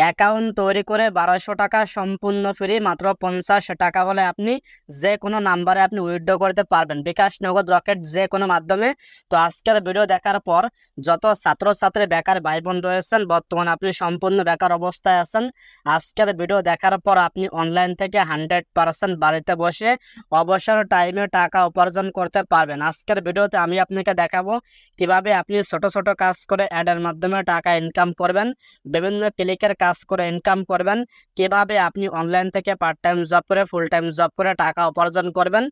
Account তৈরি করে 1200 টাকা সম্পূর্ণ ফ্রি, মাত্র 50 টাকা হলে আপনি যে কোনো নাম্বারে আপনি উইথড্র করতে পারবেন, বিকাশ, নগদ, রকেট, যে কোনো মাধ্যমে। তো আজকের ভিডিও দেখার পর যত ছাত্রছাত্রী বেকার ভাই বোন রয়েছেন, বর্তমানে আপনি সম্পূর্ণ বেকার অবস্থায় আছেন, আজকের ভিডিও দেখার পর আপনি অনলাইন থেকে 100% বাড়িতে বসে অবসর টাইমে টাকা উপার্জন করতে পারবেন। আজকের ভিডিওতে আমি আপনাকে দেখাবো কিভাবে আপনি ছোট ছোট কাজ করে অ্যাডের মাধ্যমে টাকা ইনকাম করবেন, বিভিন্ন ক্লিকের কাজ করে ইনকাম করবেন, কিভাবে আপনি অনলাইন থেকে পার্ট টাইম জব করে ফুল টাইম জব করে টাকা উপার্জন করবেন।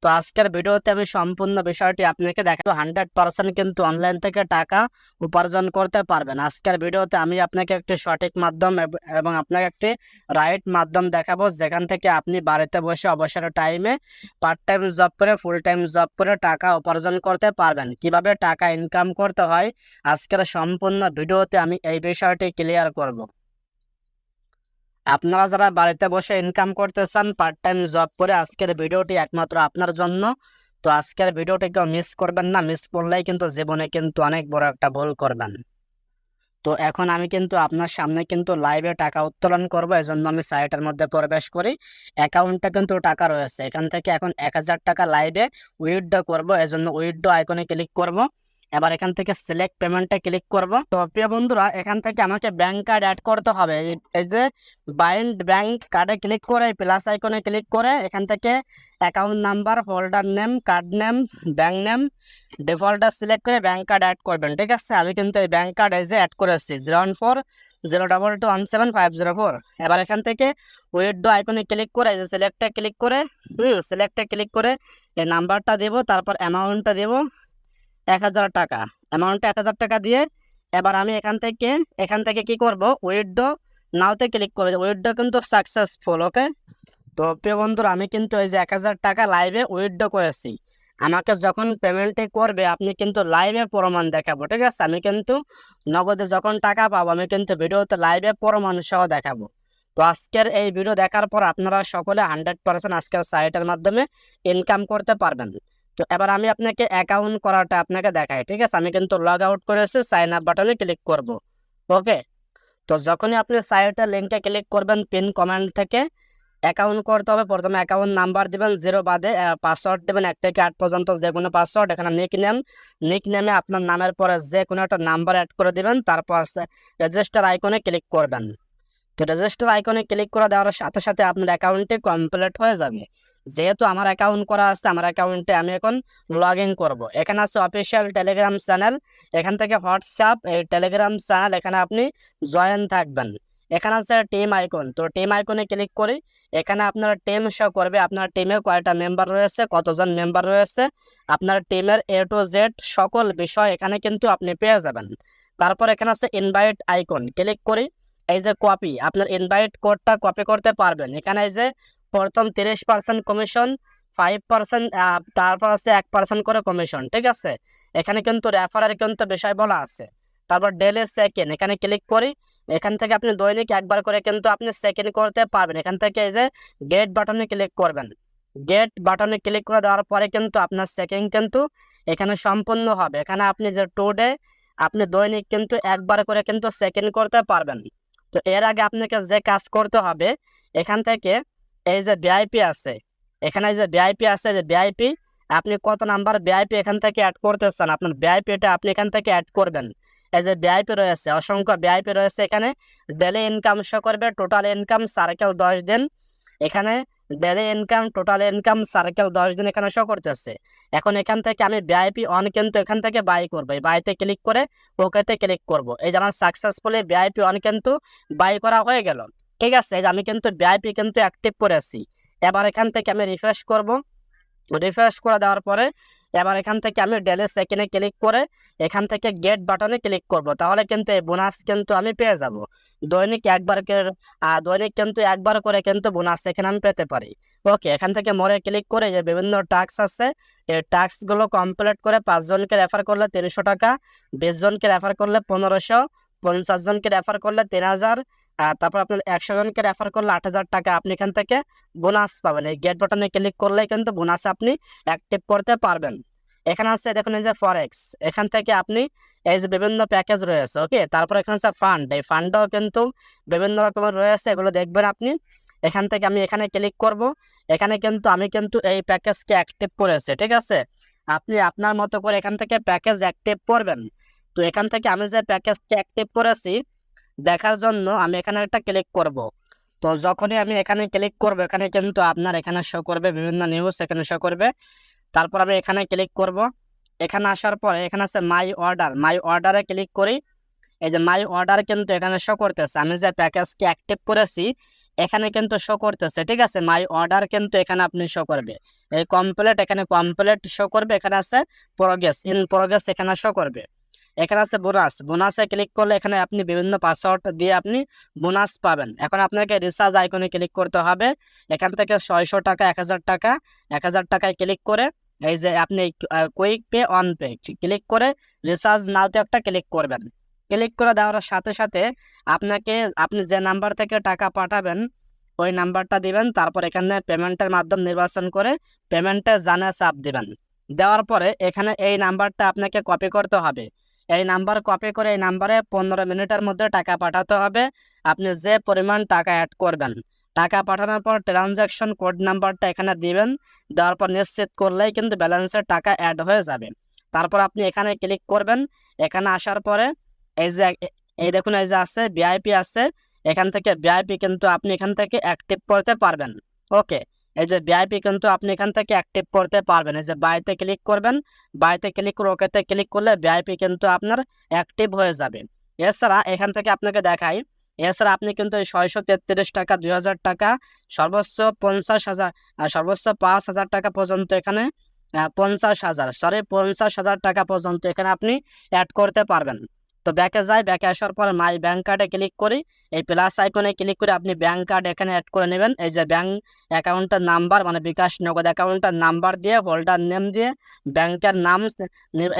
তো আজকের ভিডিওতে আমি সম্পূর্ণ বিষয়টি আপনাকে দেখাবো। 100% কিন্তু অনলাইন থেকে টাকা উপার্জন করতে পারবেন। আজকের ভিডিওতে আমি আপনাকে একটি সঠিক মাধ্যম এবং আপনাকে একটি রাইট মাধ্যম দেখাবো, যেখান থেকে আপনি বাড়িতে বসে অবসর টাইমে পার্ট টাইম জব করে ফুল টাইম জব করে টাকা উপার্জন করতে পারবেন। কিভাবে টাকা ইনকাম করতে হয় আজকের সম্পূর্ণ ভিডিওতে আমি এই বিষয়টি ক্লিয়ার করব। আপনারা যারা বাড়িতে বসে ইনকাম করতে চান পার্ট টাইম জব করে, আজকের ভিডিওটি একমাত্র আপনার জন্য। তো আজকের ভিডিওটি কেউ মিস করবেন না, মিস করলেই কিন্তু জীবনে কিন্তু অনেক বড় একটা ভুল করবেন। তো এখন আমি কিন্তু আপনার সামনে কিন্তু লাইভে টাকা উত্তোলন করব, এজন্য আমি সাইটের মধ্যে প্রবেশ করি। অ্যাকাউন্টে কিন্তু টাকা রয়েছে, এখান থেকে এখন 1000 টাকা লাইভে উইথড্র করব, এজন্য উইথড্র আইকনে ক্লিক করব। এবার এখান থেকে সিলেক্ট পেমেন্টে ক্লিক করব। তো প্রিয় বন্ধুরা, এখান থেকে আমাকে ব্যাংক কার্ড অ্যাড করতে হবে। এই যে বাইন্ড ব্যাংক কার্ডে ক্লিক করে প্লাস আইকনে ক্লিক করে এখান থেকে account number, holder name, card name, bank name, ডিফল্টটা সিলেক্ট করে ব্যাংক কার্ড অ্যাড করবেন। ঠিক আছে, আমি কিন্তু এই ব্যাংক কার্ড এই যে অ্যাড করেছি 01402217504। এবার এখান থেকে উইথড্র আইকনে ক্লিক করে এই যে সিলেক্টে ক্লিক করে সিলেক্টে ক্লিক করে এই নাম্বারটা দেব, তারপর অ্যামাউন্টটা দেব 1000 টাকা। অ্যামাউন্টটা 1000 টাকা দিয়ে এবার আমি এখান থেকে কি করব, উইথড্র নাওতে ক্লিক করে উইথড্র কিন্তু সাকসেসফুল। ওকে, তো প্রিয় বন্ধুরা, আমি কিন্তু এই যে 1000 টাকা লাইভে উইথড্র করেছি। আমাকে যখন পেমেন্টে করবে আপনি কিন্তু লাইভে প্রমাণ দেখাবো। ঠিক আছে, আমি কিন্তু নগদে যখন টাকা পাবো আমি কিন্তু ভিডিওতে লাইভে প্রমাণ সহ দেখাবো। তো আজকের এই ভিডিও দেখার পর আপনারা সকলে 100% আজকের সাইটের মাধ্যমে ইনকাম করতে পারবেন। তো এবার আমি আপনাকে অ্যাকাউন্ট করাটা আপনাকে দেখাই। ঠিক আছে, আমি কিন্তু লগ আউট করেছি, সাইন আপ বাটনে ক্লিক করব। ওকে, তো যখনই আপনি সাইটের লিঙ্কে ক্লিক করবেন পিন কমেন্ট থেকে অ্যাকাউন্ট করতে হবে। প্রথমে অ্যাকাউন্ট নাম্বার দিবেন 0 বাদে, পাসওয়ার্ড দেবেন 1 থেকে 8 পর্যন্ত যে কোনো পাসওয়ার্ড। এখানে নিক নেমে আপনার নামের পরে যে কোনো একটা নাম্বার অ্যাড করে দিবেন, তারপর রেজিস্টার আইকনে ক্লিক করবেন। তো রেজিস্টার আইকনে ক্লিক করে দেওয়ার সাথে সাথে আপনার অ্যাকাউন্টটি কমপ্লিট হয়ে যাবে। যেহেতু আমার অ্যাকাউন্ট করা আছে, আমার অ্যাকাউন্টে আমি এখন লগ ইন করবো। এখানে আছে অফিসিয়াল টেলিগ্রাম চ্যানেল, এখান থেকে হোয়াটসঅ্যাপ এই টেলিগ্রাম চ্যানেল, এখানে আপনি জয়েন থাকবেন। এখানে আছে টিম আইকন, তো টিম আইকনে ক্লিক করি। এখানে আপনার টিম শো করবে, আপনার টিমে কয়টা মেম্বার রয়েছে, কতজন মেম্বার রয়েছে, আপনার টিমের A to Z সকল বিষয় এখানে কিন্তু আপনি পেয়ে যাবেন। তারপর এখানে আছে ইনভাইট আইকন, ক্লিক করি। এই যে কপি, আপনার ইনভাইট কোডটা কপি করতে পারবেন। এখানে এই যে প্রথম 30% কমিশন, 5%, তারপর আছে 1% করে কমিশন। ঠিক আছে, এখানে কিন্তু রেফারের কিন্তু বিষয় বলা আছে। তারপর ডেলি সেকেন্ড, এখানে ক্লিক করি। এখান থেকে আপনি দৈনিক একবার করে কিন্তু আপনি সেকেন্ড করতে পারবেন। এখান থেকে এই যে গেট বাটনে ক্লিক করবেন। গেট বাটনে ক্লিক করে দেওয়ার পরে কিন্তু আপনার সেকেন্ড কিন্তু এখানে সম্পূর্ণ হবে। এখানে আপনি যে টুডে আপনি দৈনিক কিন্তু একবার করে কিন্তু সেকেন্ড করতে পারবেন। তো এর আগে আপনাকে যে কাজ করতে হবে, এখান থেকে এই যে ভিআইপি আছে, এখানে এই যে ভিআইপি আছে, যে ভিআইপি আপনি কত নাম্বার ভিআইপি এখান থেকে অ্যাড করতে চান, আপনার ভিআইপিটা আপনি এখান থেকে অ্যাড করবেন। এই যে ভিআইপি রয়েছে, অসংখ্য ভিআইপি রয়েছে। এখানে ডেলি ইনকাম শো করবে, টোটাল ইনকাম সার্কেল 10 দিন। এখানে daily income, total income, circle 10 দিন এখানে শো করতেছে। এখন এখান থেকে আমি ভিআইপি অন কিন্তু এখান থেকে বাই করবো, এই বাইতে ক্লিক করে ওকেতে ক্লিক করব। এই যে আমার সাকসেসফুলি ভিআইপি অন কিন্তু বাই করা হয়ে গেল। ঠিক আছে, এই যে আমি কিন্তু ভিআইপি কিন্তু অ্যাক্টিভ করেছি। এবার এখান থেকে আমি রিফ্রেশ করব। রিফ্রেশ করে দেওয়ার পরে এবার এখান থেকে আমি ডেলি সেকেন্ডে ক্লিক করে এখান থেকে গেট বাটনে ক্লিক করব। তাহলে কিন্তু এই বোনাস কিন্তু আমি পেয়ে যাব। দৈনিক কিন্তু একবার করে কিন্তু বোনাস এখানে আমি পেতে পারি। ওকে, এখান থেকে মোরে ক্লিক করে যে বিভিন্ন টাস্ক আছে, এই টাস্কগুলো কমপ্লিট করে 5 জনকে রেফার করলে 300 টাকা, 20 জনকে রেফার করলে 1500, 50 জনকে রেফার করলে 3000, তারপর আপনার 100 জনকে রেফার করলে 8000 টাকা আপনি এখান থেকে বোনাস পাবেন। এই গেট বাটনে ক্লিক করলে কিন্তু বোনাস আপনি অ্যাক্টিভ করতে পারবেন। এখানে আছে দেখুন এই যে ফরেক্স, এখান থেকে আপনি এই যে বিভিন্ন প্যাকেজ রয়েছে, ওকে। তারপর এখানে আছে ফান্ড, এই ফান্ডও কিন্তু বিভিন্ন রকমের রয়েছে, এগুলো দেখবেন আপনি। এখান থেকে আমি এখানে ক্লিক করব, এখানে কিন্তু আমি কিন্তু এই প্যাকেজকে অ্যাক্টিভ করেছি, ঠিক আছে। আপনি আপনার মতো করে এখান থেকে প্যাকেজ অ্যাক্টিভ করবেন। তো এখান থেকে আমি যে প্যাকেজকে অ্যাক্টিভ করেছি দেখার জন্য আমি এখানে একটা ক্লিক করব। তো যখনই আমি এখানে ক্লিক করব, এখানে কিন্তু আপনার এখানে শো করবে বিভিন্ন নিউজ, এখানে শো করবে। তারপর আমি এখানে ক্লিক করব, এখানে আসার পরে এখানে আছে মাই অর্ডার, মাই অর্ডারে ক্লিক করি। এই যে মাই অর্ডার কিন্তু এখানে শো করতেছে, আমি যে প্যাকেজকে অ্যাক্টিভ করেছি এখানে কিন্তু শো করতেছে, ঠিক আছে। মাই অর্ডার কিন্তু এখানে আপনি শো করবে, এই কমপ্লিট, এখানে কমপ্লিট শো করবে। এখানে আছে প্রোগ্রেস, ইন প্রোগ্রেস এখানে শো করবে। এখানে আছে বোনাস, বোনাসে ক্লিক করলে এখানে আপনি বিভিন্ন পাসওয়ার্ড দিয়ে আপনি বোনাস পাবেন। এখন আপনাকে রিচার্জ আইকনে ক্লিক করতে হবে, এখান থেকে 600 টাকা, 1000 টাকা, 1000 টাকায় ক্লিক করে এই যে আপনি quick pay on pay click করে রিচার্জ নাওতে একটা ক্লিক করবেন। ক্লিক করে দেওয়ার সাথে সাথে আপনাকে আপনি যে নাম্বার থেকে টাকা পাঠাবেন ওই নাম্বারটা দিবেন। তারপর এখানে পেমেন্টের মাধ্যম নির্বাচন করে পেমেন্টে জানা চাপ দিবেন। দেওয়ার পরে এখানে এই নাম্বারটা আপনাকে কপি করতে হবে, এই নাম্বার কপি করে এই নাম্বারে 15 মিনিটের মধ্যে টাকা পাঠাতে হবে। আপনি যে পরিমাণ টাকা অ্যাড করবেন, টাকা পাঠানোর পর ট্রানজ্যাকশন কোড নাম্বারটা এখানে দিবেন। দেওয়ার পর নিশ্চিত করলেই কিন্তু ব্যালেন্সের টাকা অ্যাড হয়ে যাবে। তারপর আপনি এখানে ক্লিক করবেন, এখানে আসার পরে এই যে এই দেখুন এই যে আছে ভিআইপি আছে, এখান থেকে ভিআইপি কিন্তু আপনি এখান থেকে অ্যাক্টিভ করতে পারবেন, ওকে। এই যে ভিআইপি কিন্তু আপনি এখান থেকে অ্যাক্টিভ করতে পারবেন। এই যে বাইতে ক্লিক করবেন, বাইতে ক্লিক করে ওকেতে ক্লিক করলে ভিআইপি কিন্তু আপনার অ্যাক্টিভ হয়ে যাবে। এছাড়া এখান থেকে আপনাকে দেখাই, এছাড়া আপনি কিন্তু এই 633 টাকা, 2000 টাকা, সর্বোচ্চ 50,000, সর্বোচ্চ 5,000 টাকা পর্যন্ত এখানে 50,000 টাকা পর্যন্ত এখানে আপনি অ্যাড করতে পারবেন। তো ব্যাকে যাই, ব্যাকে আসার পর মাই ব্যাংক কার্ডে ক্লিক করি, এই প্লাস আইকনে ক্লিক করে আপনি ব্যাংক কার্ড এখানে অ্যাড করে নেবেন। এই যে ব্যাংক অ্যাকাউন্টের নাম্বার মানে বিকাশ নগদ অ্যাকাউন্টের নাম্বার দিয়ে হোল্ডার নেম দিয়ে ব্যাংকের নাম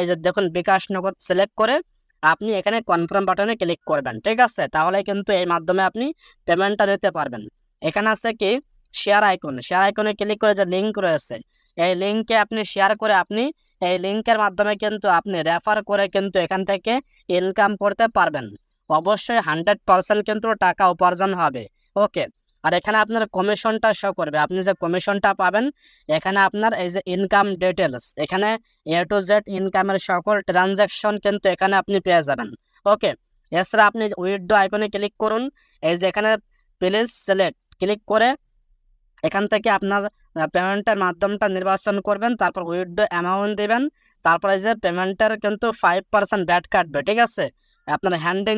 এই যে দেখুন বিকাশ নগদ সিলেক্ট করে আপনি এখানে কনফার্ম বাটনে ক্লিক করবেন, ঠিক আছে। তাহলে কিন্তু এই মাধ্যমে আপনি পেমেন্টটা নিতে পারবেন। এখানে আছে কি শেয়ার আইকন, শেয়ার আইকনে ক্লিক করে যে লিঙ্ক রয়েছে এই লিঙ্কে আপনি শেয়ার করে আপনি এই লিঙ্কের মাধ্যমে কিন্তু আপনি রেফার করে কিন্তু এখান থেকে ইনকাম করতে পারবেন। অবশ্যই 100% কিন্তু টাকা উপার্জন হবে, ওকে। আর এখানে আপনার কমিশনটা শো করবে, আপনি যে কমিশনটা পাবেন এখানে আপনার এই যে ইনকাম ডিটেলস, এখানে এ টু জেড ইনকামের সকল ট্রানজ্যাকশন কিন্তু এখানে আপনি পেয়ে যাবেন, ওকে। এছাড়া আপনি উইথড্র আইকনে ক্লিক করুন, এই যে এখানে প্লিজ সিলেক্ট ক্লিক করে এখান থেকে আপনার পেমেন্টের মাধ্যমটা নির্বাচন করবেন। তারপর উইথড্র অ্যামাউন্ট দেবেন। তারপরে যে পেমেন্টের কিন্তু 5% ব্যাট কাটবে, ঠিক আছে। আপনার হ্যান্ডিং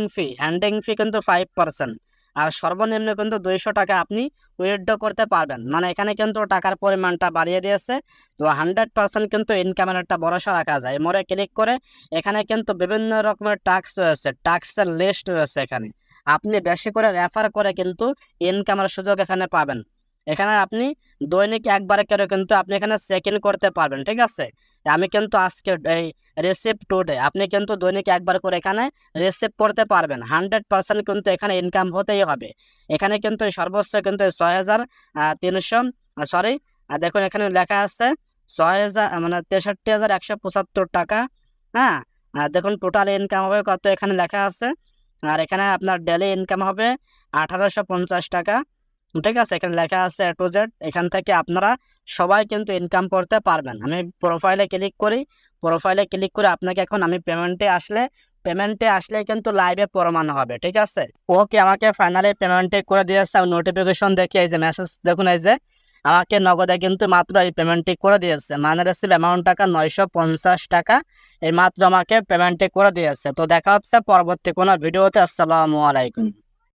ফি কিন্তু 5%, আর সর্বনিম্ন কিন্তু 200 টাকা আপনি উইথড্র করতে পারবেন। মানে এখানে কিন্তু টাকার পরিমাণটা বাড়িয়ে দিয়েছে। তো 100% কিন্তু ইনকামের একটা ভরসা রাখা যায়। মোড়ে ক্লিক করে এখানে কিন্তু বিভিন্ন রকমের টাস্ক রয়েছে, টাস্কের লিস্ট রয়েছে। এখানে আপনি বেশি করে রেফার করে কিন্তু ইনকামের সুযোগ এখানে পাবেন। এখানে আপনি দৈনিক একবারে করে কিন্তু আপনি এখানে চেক ইন করতে পারবেন, ঠিক আছে। আমি কিন্তু আজকে এই রিসিভ টুডে, আপনি কিন্তু দৈনিক একবার করে এখানে রিসিভ করতে পারবেন। 100% কিন্তু এখানে ইনকাম হতেই হবে। এখানে কিন্তু সর্বোচ্চ কিন্তু 6,300 সরি দেখুন এখানে লেখা আছে 6,000 মানে 63,175 টাকা, হ্যাঁ। দেখুন টোটাল ইনকাম হবে কত এখানে লেখা আছে। আর এখানে আপনার ডেলি ইনকাম হবে 1,850 টাকা, ঠিক আছে। এখানে লেখা আছে এ টু জেড। এখান থেকে আপনারা সবাই কিন্তু ইনকাম করতে পারবেন। আমি প্রোফাইলে ক্লিক করি, প্রোফাইলে ক্লিক করে আপনাকে এখন আমি পেমেন্টে আসলে কিন্তু লাইভে প্রমাণ হবে, ঠিক আছে। ওকে, আমাকে ফাইনালি পেমেন্টে করে দিয়েছে। নোটিফিকেশন দেখে এই যে মেসেজ দেখুন, এই যে আমাকে নগদে কিন্তু মাত্র এই পেমেন্টটি করে দিয়েছে। মানে রিসিভ অ্যামাউন্ট টাকা 950 টাকা, এই মাত্র আমাকে পেমেন্টটি করে দিয়েছে। তো দেখা হচ্ছে পরবর্তী কোনো ভিডিওতে। আসসালামু আলাইকুম।